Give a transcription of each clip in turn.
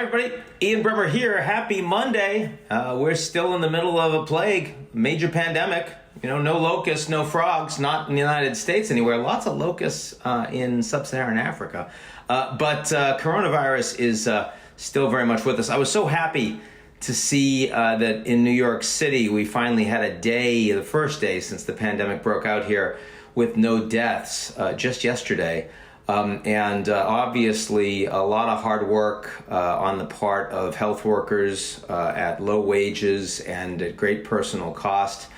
Hi, everybody. Ian Bremmer here. Happy Monday. We're still in the middle of a plague, major pandemic. No locusts, no frogs, not in the United States anywhere. Lots of locusts in sub-Saharan Africa. But coronavirus is still very much with us. I was so happy to see that in New York City, we finally had a day, the first day since the pandemic broke out here, with no deaths just yesterday. And obviously a lot of hard work on the part of health workers at low wages and at great personal cost.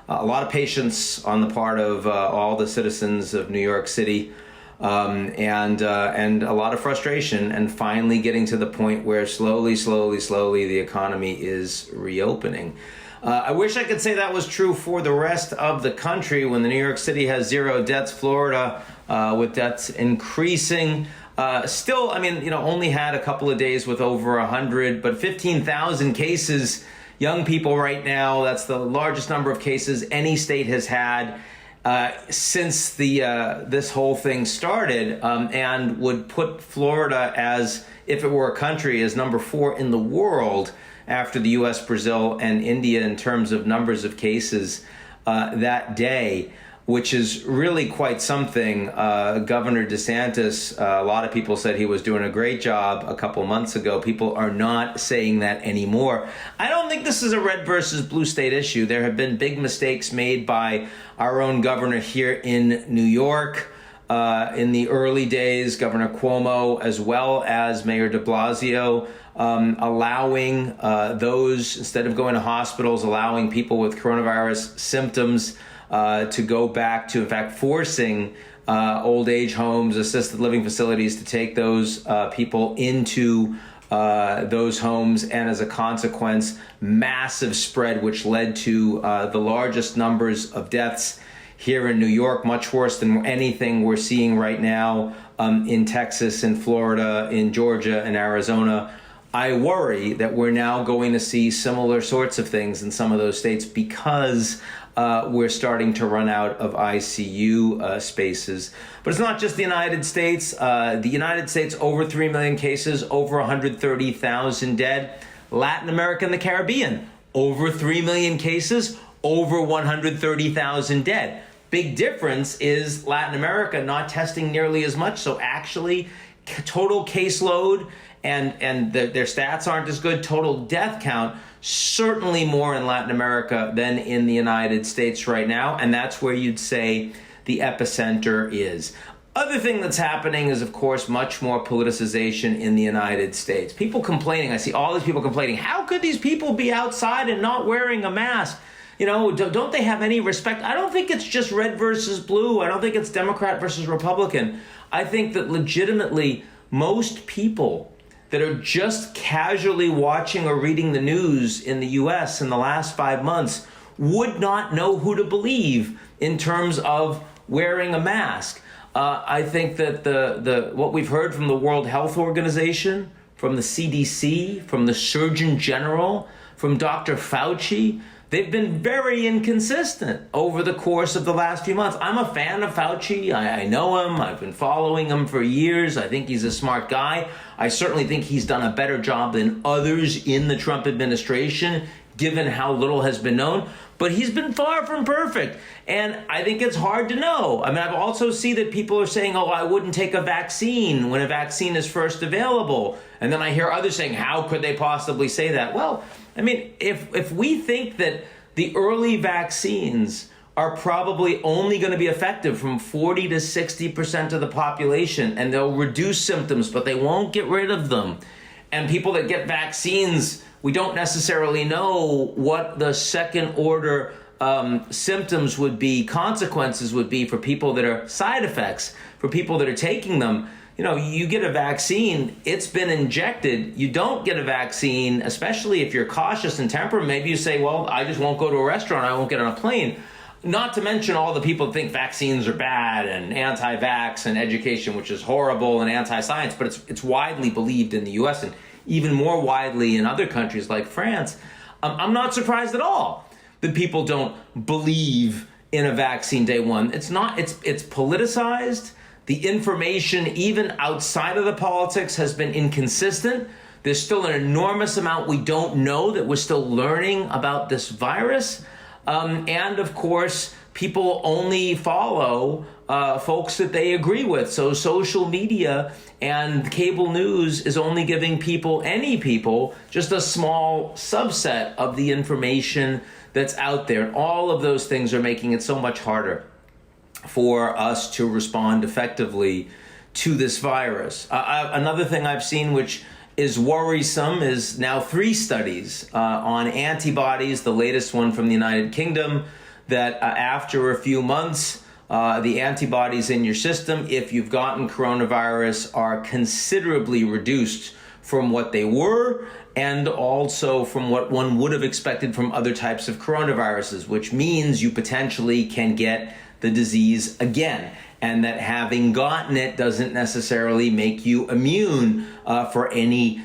A lot of patience on the part of all the citizens of New York City, and a lot of frustration, and finally getting to the point where slowly the economy is reopening. I wish I could say that was true for the rest of the country when the New York City has 0 deaths. Florida with deaths increasing. Still, only had a couple of days with over 100, but 15,000 cases. Young people right now, that's the largest number of cases any state has had since this whole thing started, and would put Florida, as if it were a country, as number 4 in the world after the U.S., Brazil, and India in terms of numbers of cases that day, which is really quite something. Governor DeSantis, a lot of people said he was doing a great job a couple months ago. People are not saying that anymore. I don't think this is a red versus blue state issue. There have been big mistakes made by our own governor here in New York. In the early days, Governor Cuomo, as well as Mayor de Blasio, allowing those, instead of going to hospitals, allowing people with coronavirus symptoms to go back to, in fact, forcing old age homes, assisted living facilities to take those people into those homes, and as a consequence, massive spread, which led to the largest numbers of deaths here in New York, much worse than anything we're seeing right now in Texas, in Florida, in Georgia, and Arizona. I worry that we're now going to see similar sorts of things in some of those states because we're starting to run out of ICU spaces. But it's not just the United States. The United States, over 3 million cases, over 130,000 dead. Latin America and the Caribbean, over 3 million cases, over 130,000 dead. Big difference is Latin America not testing nearly as much. So actually, total caseload and their stats aren't as good. Total death count, certainly more in Latin America than in the United States right now. And that's where you'd say the epicenter is. Other thing that's happening is, of course, much more politicization in the United States. People complaining. I see all these people complaining. How could these people be outside and not wearing a mask? Don't they have any respect? I don't think it's just red versus blue. I don't think it's Democrat versus Republican. I think that legitimately most people that are just casually watching or reading the news in the U.S. in the last 5 months would not know who to believe in terms of wearing a mask. I think that the what we've heard from the World Health Organization, from the CDC, from the Surgeon General, from Dr. Fauci, they've been very inconsistent over the course of the last few months. I'm a fan of Fauci. I know him. I've been following him for years. I think he's a smart guy. I certainly think he's done a better job than others in the Trump administration, given how little has been known. But he's been far from perfect. And I think it's hard to know. I've also seen that people are saying, I wouldn't take a vaccine when a vaccine is first available. And then I hear others saying, how could they possibly say that? Well, if we think that the early vaccines are probably only going to be effective from 40 to 60% of the population, and they'll reduce symptoms, but they won't get rid of them. And people that get vaccines, we don't necessarily know what the second order symptoms would be, consequences would be for people that are side effects, for people that are taking them. You get a vaccine, it's been injected. You don't get a vaccine, especially if you're cautious and temperate. Maybe you say, well, I just won't go to a restaurant. I won't get on a plane. Not to mention all the people that think vaccines are bad and anti-vax and education, which is horrible, and anti-science. But it's widely believed in the U.S. and even more widely in other countries like France. I'm not surprised at all that people don't believe in a vaccine day one. It's politicized. The information, even outside of the politics, has been inconsistent. There's still an enormous amount we don't know that we're still learning about this virus. And of course, people only follow folks that they agree with. So social media and cable news is only giving any people, just a small subset of the information that's out there. And all of those things are making it so much harder for us to respond effectively to this virus. Another thing I've seen which is worrisome is now 3 studies on antibodies, the latest one from the United Kingdom, that after a few months, the antibodies in your system, if you've gotten coronavirus, are considerably reduced from what they were and also from what one would have expected from other types of coronaviruses, which means you potentially can get the disease again. And that having gotten it doesn't necessarily make you immune for any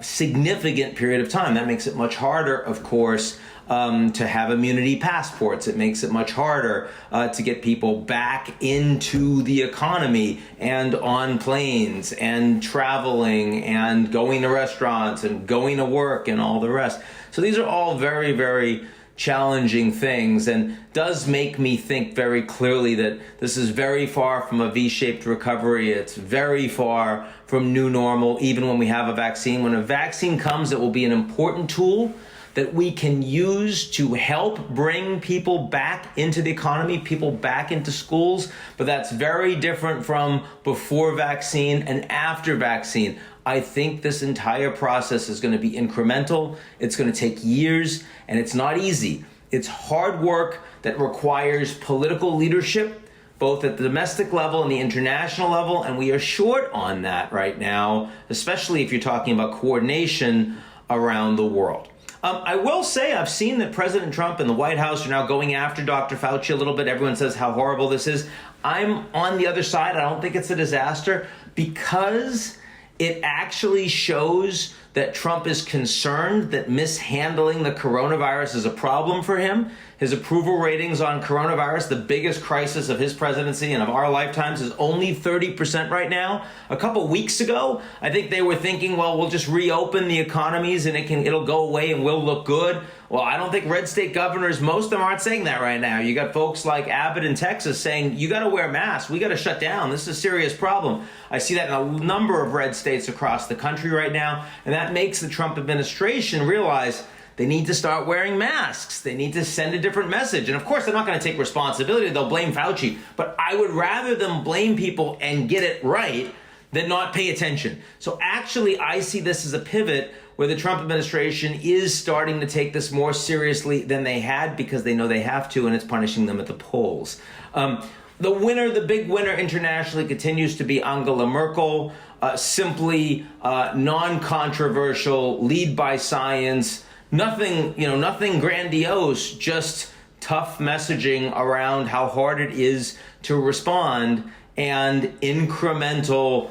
significant period of time. That makes it much harder, of course, to have immunity passports. It makes it much harder to get people back into the economy and on planes and traveling and going to restaurants and going to work and all the rest. So these are all very, very challenging things, and does make me think very clearly that this is very far from a V-shaped recovery. It's very far from new normal, even when we have a vaccine. When a vaccine comes, it will be an important tool that we can use to help bring people back into the economy, people back into schools, but that's very different from before vaccine and after vaccine. I think this entire process is going to be incremental. It's going to take years, and it's not easy. It's hard work that requires political leadership, both at the domestic level and the international level, and we are short on that right now, especially if you're talking about coordination around the world. I will say I've seen that President Trump and the White House are now going after Dr. Fauci a little bit. Everyone says how horrible this is. I'm on the other side. I don't think it's a disaster because it actually shows that Trump is concerned that mishandling the coronavirus is a problem for him. His approval ratings on coronavirus, the biggest crisis of his presidency and of our lifetimes, is only 30% right now. A couple weeks ago, I think they were thinking, well, we'll just reopen the economies and it'll go away and we'll look good. Well, I don't think red state governors, most of them aren't saying that right now. You got folks like Abbott in Texas saying, you got to wear masks. We got to shut down. This is a serious problem. I see that in a number of red states across the country right now. And that makes the Trump administration realize they need to start wearing masks. They need to send a different message. And of course, they're not going to take responsibility. They'll blame Fauci. But I would rather them blame people and get it right than not pay attention. So actually, I see this as a pivot where the Trump administration is starting to take this more seriously than they had because they know they have to, and it's punishing them at the polls. The winner, the big winner internationally continues to be Angela Merkel, simply non-controversial, lead by science, nothing grandiose, just tough messaging around how hard it is to respond and incremental,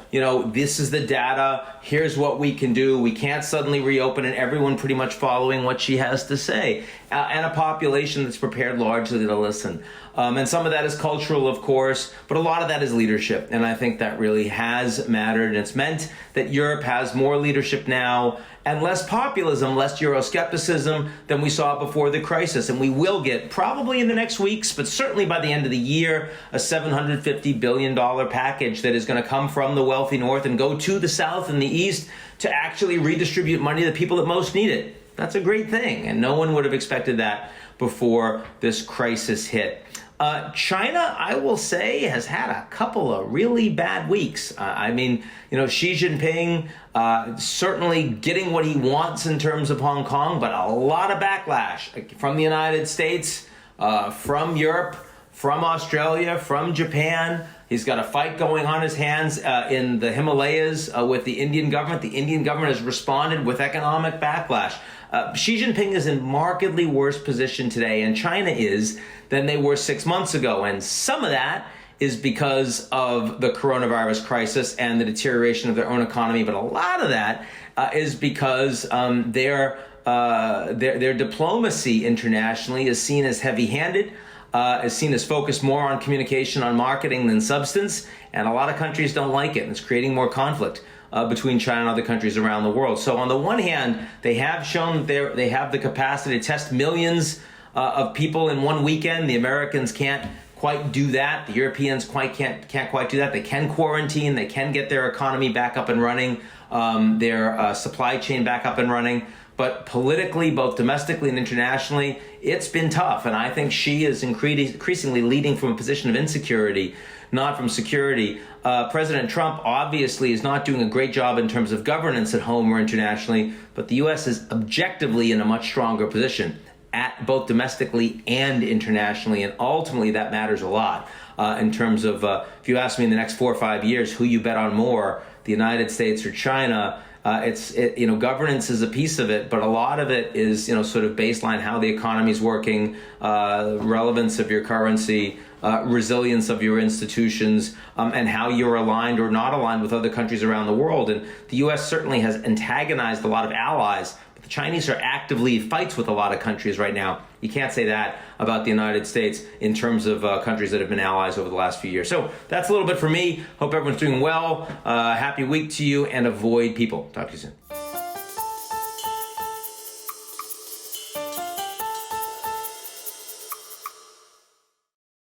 this is the data, here's what we can do. We can't suddenly reopen, and everyone pretty much following what she has to say, and a population that's prepared largely to listen. And some of that is cultural, of course, but a lot of that is leadership. And I think that really has mattered. And it's meant that Europe has more leadership now and less populism, less Euroscepticism than we saw before the crisis. And we will get, probably in the next weeks, but certainly by the end of the year, a $750 billion package that is going to come from the wealthy North and go to the South and the East to actually redistribute money to the people that most need it. That's a great thing. And no one would have expected that before this crisis hit. China, I will say, has had a couple of really bad weeks. Xi Jinping certainly getting what he wants in terms of Hong Kong, but a lot of backlash from the United States, from Europe, from Australia, from Japan. He's got a fight going on his hands in the Himalayas with the Indian government. The Indian government has responded with economic backlash. Xi Jinping is in markedly worse position today, and China is, than they were 6 months ago. And some of that is because of the coronavirus crisis and the deterioration of their own economy. But a lot of that is because their diplomacy internationally is seen as heavy-handed, is seen as focused more on communication, on marketing than substance. And a lot of countries don't like it, and it's creating more conflict. between China and other countries around the world. So on the one hand, they have shown they have the capacity to test millions of people in one weekend. The Americans can't quite do that. The Europeans can't quite do that. They can quarantine. They can get their economy back up and running, their supply chain back up and running. But politically, both domestically and internationally, it's been tough. And I think Xi is increasingly leading from a position of insecurity, not from security. President Trump obviously is not doing a great job in terms of governance at home or internationally, but the U.S. is objectively in a much stronger position at both domestically and internationally, and ultimately that matters a lot in terms of, if you ask me in the next 4 or 5 years who you bet on more, the United States or China, governance is a piece of it, but a lot of it is, sort of baseline, how the economy is working, relevance of your currency, resilience of your institutions, and how you're aligned or not aligned with other countries around the world. And the U.S. certainly has antagonized a lot of allies. The Chinese are actively in fights with a lot of countries right now. You can't say that about the United States in terms of countries that have been allies over the last few years. So that's a little bit for me. Hope everyone's doing well. Happy week to you, and avoid people. Talk to you soon.